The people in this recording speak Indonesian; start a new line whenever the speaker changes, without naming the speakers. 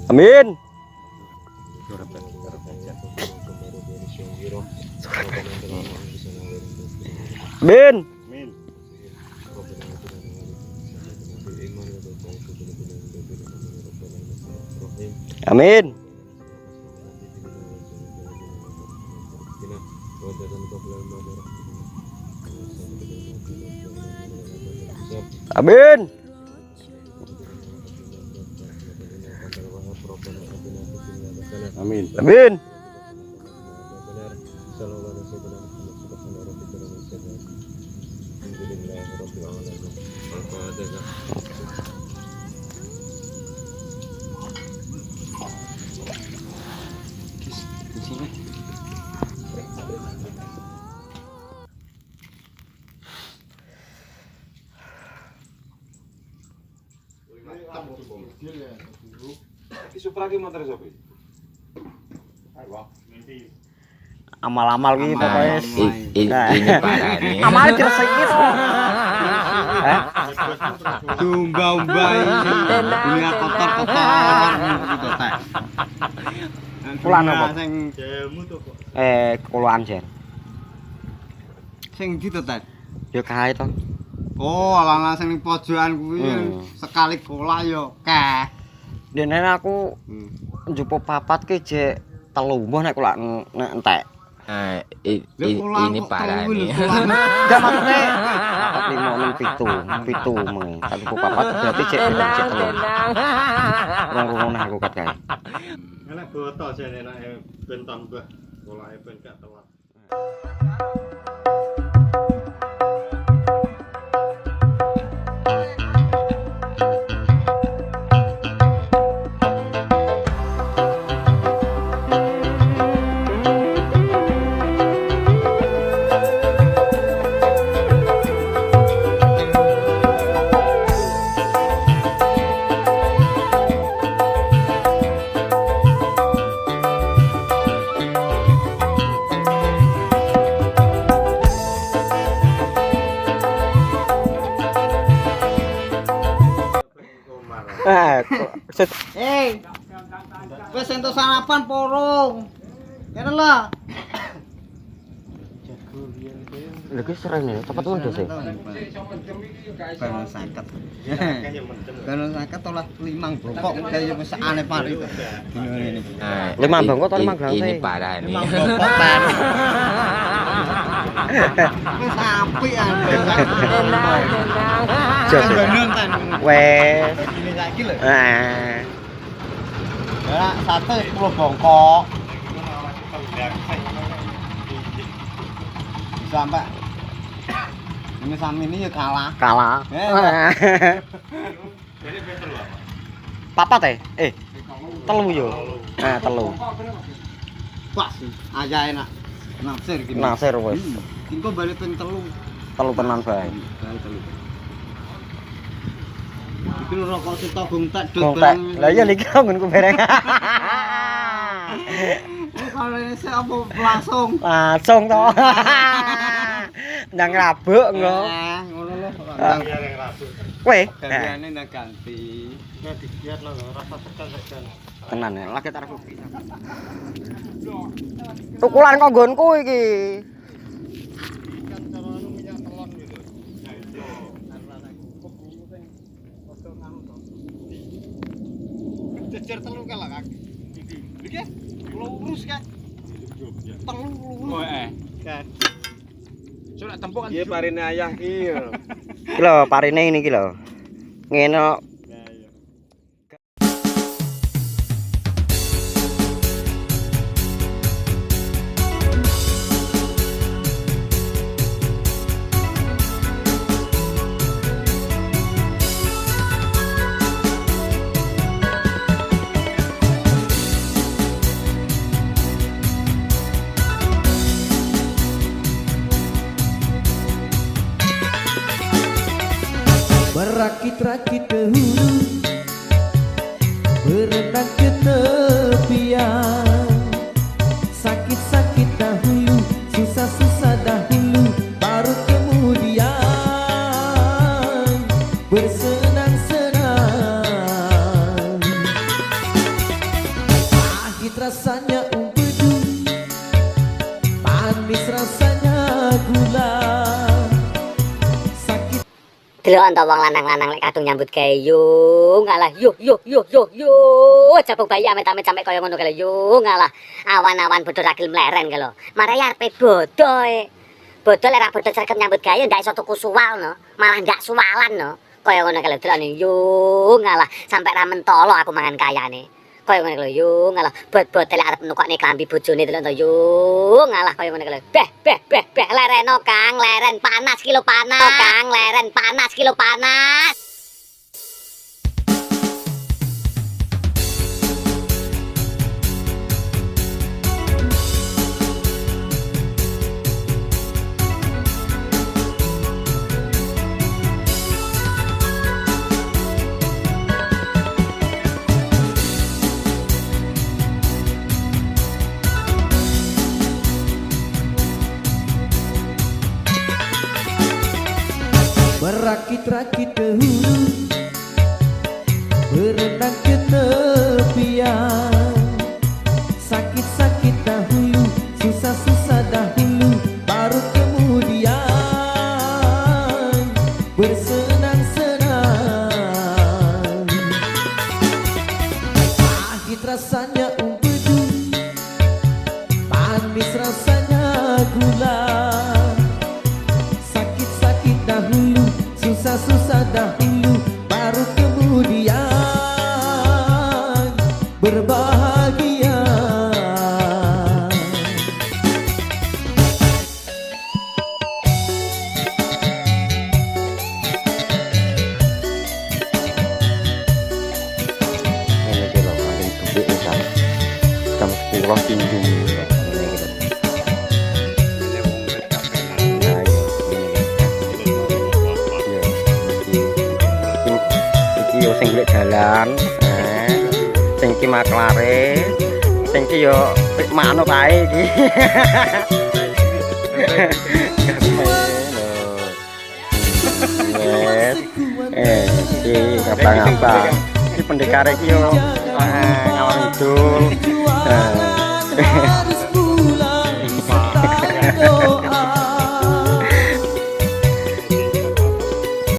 Amin. Amin. Amin. Amin.
Amin.
Amin.
Di sini.
Amal-amal gitu pokoknya.
Ini parah nih.
Amal diresiki to.
Umba-umba ini dunia kotor-kotor gitu teh.
Kulaan apa?
Sing
Kulaan jen.
sing gitu teh.
Ya kae to.
Oh, ala-ala sing ning pojokan kuwi sekali bola ya keh.
Dene aku njupuk papat ki jek 3 mbah nek kula nek entek.
Ini parah nih.
Enggak maksudnya papat 5 6 7 meneh. Tak njupuk papat berarti jek 3. Rong nah aku kat kae.
Nek boto jane nek ben tambah bolake ben gak telat.
Wis entuk sarapan porong. Kene lah.
Lha ki serene cepet mundur sih.
Bano 50. Bano 50 olah 5 bongkok kaya wis aneh pari. Dino ini.
5 bongkok to 5 gelang sih.
Ini parah nih.
5 bongkok pan. Wis apik ande.
Jos.
Nonton.
Wes.
Ini saiki lho.
Ah.
Ya, 10 bongkok. Sampai ini sami ini ya kalah.
Kalah. Papat telu yo. Telu.
Pas aja enak. Nasir gini.
Nasir wis.
Engko balik ping 3.
Telu tenan bae.
Balik 3. Iki rokok sita gongtek
Gongtek. Lah iya niki nggonku bereng.
Kalau ini saya apa langsung.
Langsung to. Ndang rabuk engko.
Ngono lho.
Kowe
Gantiane ndak ganti.
Nek digiat lho rasa tekan-tekan.
tenan ya, lagi tarif kopi. Tukulan kok nggonku iki.
Jejer telu ka lah, Kak. Iki lurus Kak. Telu lurus. Oh, Kan. Coba tempuk kan. Iya parine ayah iki lho.
Iki lho parine ini iki lho. Ngene kok.
Merakit-rakit ke hulu, berenang ke tepian. Sakit-sakit dahulu, susah-susah dahulu, baru kemudian bersenang-senang
Delok ento wong lanang-lanang lek kadung nyambut gawe yo ngalah yo capuk bayi amit-amit sampe kaya ngono kae yo ngalah awan-awan bodho ragil mleren kae lho. Marai arepe bodho e. Bodho lek ra bodho sregep nyambut gawe ndak iso tuku suwal no, malah ndak suwalan no. Kaya ngono kae lho delok yo ngalah sampe ra mentolo aku mangan kayane. Kaya ngono kae lho yo ngalah bot-bot lek arep nukokne klambi bojone delok ento yo ngalah kaya ngono kae lho. Beh lereno Kang, leren panas kilo panas. Kang, leren panas kilo panas.
Merakit-rakit ke hulu, berenang ke tepian. Sakit-sakit dahulu, susah-susah dahulu, baru kemudian bersenang-senang. Pahit rasanya empedu, manis rasanya gula. Sakit-sakit dahulu, susah-susah dahulu, baru kemudian berbahagia.
Ini kira makin gede misal jam 10 tinggi ini kira. Nah, iki yo sing golek dalan, sing iki maklare, sing iki yo makno kae iki. Iki ngapa-ngapa. Iki pendekar iki yo ngawang idul.
Harus pulang.